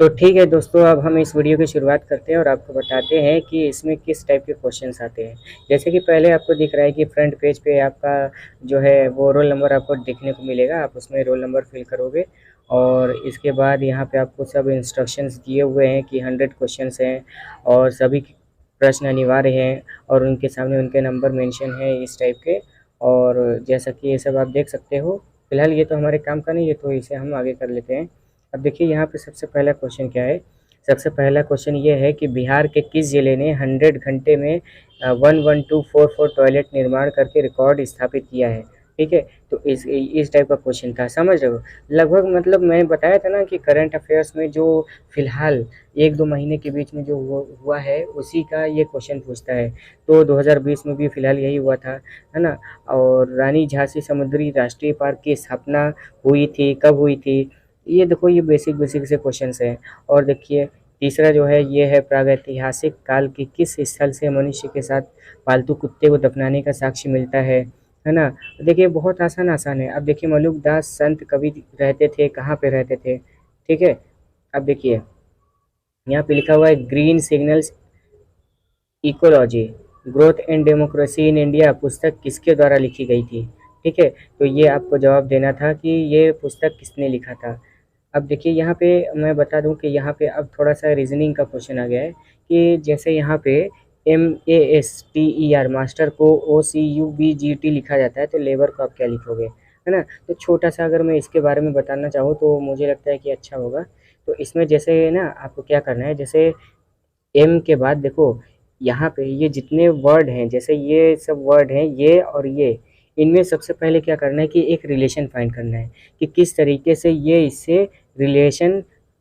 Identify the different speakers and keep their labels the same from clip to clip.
Speaker 1: तो ठीक है दोस्तों, अब हम इस वीडियो की शुरुआत करते हैं और आपको बताते हैं कि इसमें किस टाइप के क्वेश्चंस आते हैं। जैसे कि पहले आपको दिख रहा है कि फ्रंट पेज पे आपका जो है वो रोल नंबर आपको देखने को मिलेगा। आप उसमें रोल नंबर फिल करोगे और इसके बाद यहाँ पे आपको सब इंस्ट्रक्शंस दिए हुए हैं कि 100 क्वेश्चंस हैं और सभी प्रश्न अनिवार्य हैं और उनके सामने उनके नंबर मेंशन है इस टाइप के। और जैसा कि ये सब आप देख सकते हो, फिलहाल ये तो हमारे काम का नहीं है तो इसे हम आगे कर लेते हैं। अब देखिए यहाँ पे सबसे पहला क्वेश्चन क्या है। सबसे पहला क्वेश्चन ये है कि बिहार के किस जिले ने 100 घंटे में 11244 टॉयलेट निर्माण करके रिकॉर्ड स्थापित किया है। ठीक है, तो इस टाइप का क्वेश्चन था, समझ रहे हो। लगभग मतलब मैं बताया था ना कि करंट अफेयर्स में जो फिलहाल 1-2 महीने के बीच में जो हुआ है उसी का ये क्वेश्चन पूछता है। तो 2020 में भी फिलहाल यही हुआ था, है ना। और रानी झांसी समुद्री राष्ट्रीय पार्क की स्थापना हुई थी, कब हुई थी। ये देखो, ये बेसिक बेसिक से क्वेश्चंस हैं। और देखिए तीसरा जो है ये है, प्रागैतिहासिक काल के किस स्थल से मनुष्य के साथ पालतू कुत्ते को दफनाने का साक्ष्य मिलता है ना। देखिए बहुत आसान आसान है। अब देखिए मलुकदास संत कवि रहते थे, कहाँ पे रहते थे। ठीक है, अब देखिए यहाँ पे लिखा हुआ है green signals ecology, growth and democracy in India पुस्तक किसके द्वारा लिखी गई थी। ठीक है, तो ये आपको जवाब देना था कि ये पुस्तक किसने लिखा था। अब देखिए यहाँ पे मैं बता दूं कि यहाँ पे अब थोड़ा सा रीजनिंग का क्वेश्चन आ गया है कि जैसे यहाँ पे MASTER मास्टर को OCUBGT लिखा जाता है, तो लेबर को आप क्या लिखोगे, है ना। तो छोटा सा अगर मैं इसके बारे में बताना चाहूँ तो मुझे लगता है कि अच्छा होगा। तो इसमें जैसे ना आपको क्या करना है, जैसे एम के बाद देखो यहाँ पे ये जितने वर्ड हैं, जैसे ये सब वर्ड हैं ये और ये, इनमें सबसे पहले क्या करना है कि एक रिलेशन फाइंड करना है कि किस तरीके से ये इससे रिलेशन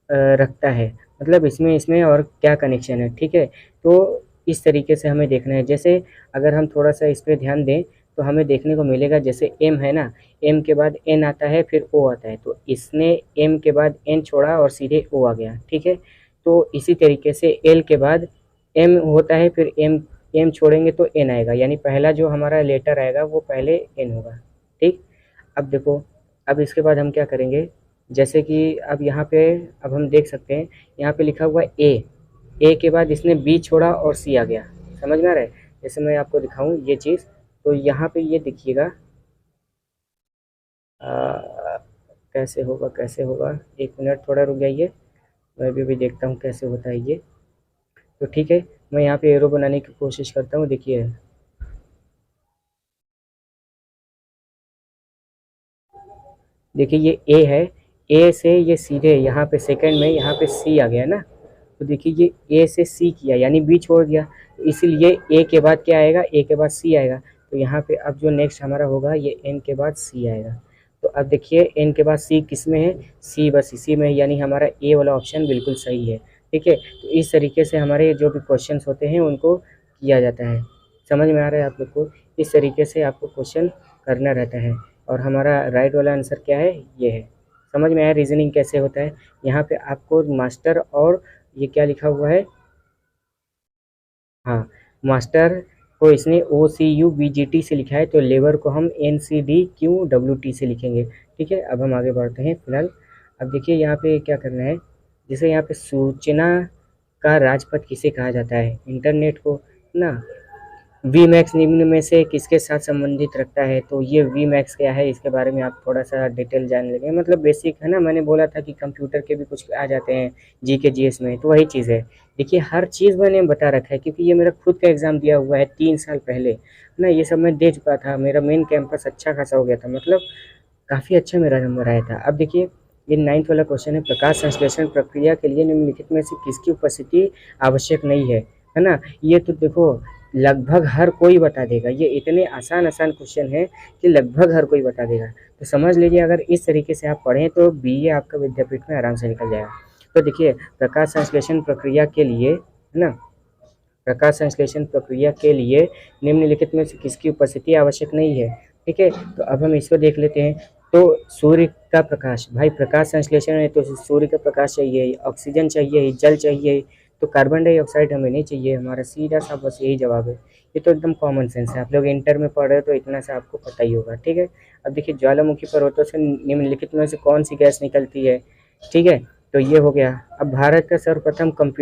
Speaker 1: रखता है, मतलब इसमें इसमें और क्या कनेक्शन है। ठीक है, तो इस तरीके से हमें देखना है। जैसे अगर हम थोड़ा सा इस पर ध्यान दें तो हमें देखने को मिलेगा, जैसे एम है ना, एम के बाद एन आता है फिर ओ आता है, तो इसने एम के बाद एन छोड़ा और सीधे ओ आ गया। ठीक है, तो इसी तरीके से एल के बाद एम होता है फिर एम एम छोड़ेंगे तो एन आएगा, यानी पहला जो हमारा लेटर आएगा वो पहले एन होगा। ठीक, अब देखो, अब इसके बाद हम क्या करेंगे, जैसे कि अब यहाँ पे अब हम देख सकते हैं यहाँ पे लिखा हुआ ए के बाद इसने बी छोड़ा और सी आ गया, समझ में आ रहा है। जैसे मैं आपको दिखाऊं ये चीज़, तो यहाँ पे ये देखिएगा कैसे होगा कैसे होगा। एक मिनट थोड़ा रुक जाइए, मैं भी देखता हूँ कैसे होता है ये। तो ठीक है, मैं यहाँ पे एरो बनाने की कोशिश करता हूँ। देखिए देखिए ये ए है, ए से ये सीधे यहाँ पे सेकंड में यहाँ पे सी आ गया ना। तो देखिए ये ए से सी किया यानी बी छोड़ दिया, तो इसीलिए ए के बाद क्या आएगा, ए के बाद सी आएगा। तो यहाँ पे अब जो नेक्स्ट हमारा होगा ये एन के बाद सी आएगा। तो अब देखिए एन के बाद सी किस में है, सी बस इसी में है, यानी हमारा ए वाला ऑप्शन बिल्कुल सही है। ठीक है, तो इस तरीके से हमारे जो भी क्वेश्चन होते हैं उनको किया जाता है। समझ में आ रहा है आप लोग को, इस तरीके से आपको क्वेश्चन करना रहता है। और हमारा राइट वाला आंसर क्या है, ये है। समझ में आया रीजनिंग कैसे होता है। यहाँ पे आपको मास्टर और ये क्या लिखा हुआ है, हाँ, मास्टर को इसने OCUBGT से लिखा है, तो लेबर को हम NCDQWT से लिखेंगे। ठीक है, अब हम आगे बढ़ते हैं फिलहाल। अब देखिए यहाँ पे क्या करना है, जैसे यहाँ पे सूचना का राजपथ किसे कहा जाता है, इंटरनेट को ना। वी मैक्स निम्न में से किसके साथ संबंधित रखता है, तो ये वी मैक्स क्या है इसके बारे में आप थोड़ा सा डिटेल जान लेंगे, मतलब बेसिक है ना। मैंने बोला था कि कंप्यूटर के भी कुछ आ जाते हैं GK GS में, तो वही चीज़ है। देखिए हर चीज़ मैंने बता रखा है क्योंकि ये मेरा खुद का एग्ज़ाम दिया हुआ है 3 साल पहले ना, ये सब मैं दे चुका था। मेरा मेन कैंपस अच्छा खासा हो गया था, मतलब काफ़ी अच्छा मेरा नंबर आया था। अब देखिए ये 9th वाला क्वेश्चन है, प्रकाश संश्लेषण प्रक्रिया के लिए निम्नलिखित में से किसकी उपस्थिति आवश्यक नहीं है ना। ये तो देखो लगभग हर कोई बता देगा, ये इतने आसान आसान क्वेश्चन है कि लगभग हर कोई बता देगा। तो समझ लीजिए अगर इस तरीके से आप पढ़ें तो BA आपका विद्यापीठ में आराम से निकल जाएगा। तो देखिए प्रकाश संश्लेषण प्रक्रिया के लिए, है ना, प्रकाश संश्लेषण प्रक्रिया के लिए निम्नलिखित में से किसकी उपस्थिति आवश्यक नहीं है। ठीक है, तो अब हम इसको देख लेते हैं। तो सूर्य का प्रकाश, भाई प्रकाश संश्लेषण है तो सूर्य का प्रकाश चाहिए, ऑक्सीजन चाहिए, जल चाहिए, तो कार्बन डाइऑक्साइड हमें नहीं चाहिए। हमारा सीधा सा बस यही जवाब है। ये तो एकदम कॉमन सेंस है, आप लोग इंटर में पढ़ रहे हो तो इतना सा आपको पता ही होगा। ठीक है, अब देखिए ज्वालामुखी पर्वतों से निम्नलिखित में से कौन सी गैस निकलती है। ठीक है, तो ये हो गया। अब भारत का सर्वप्रथम कंप्यूटर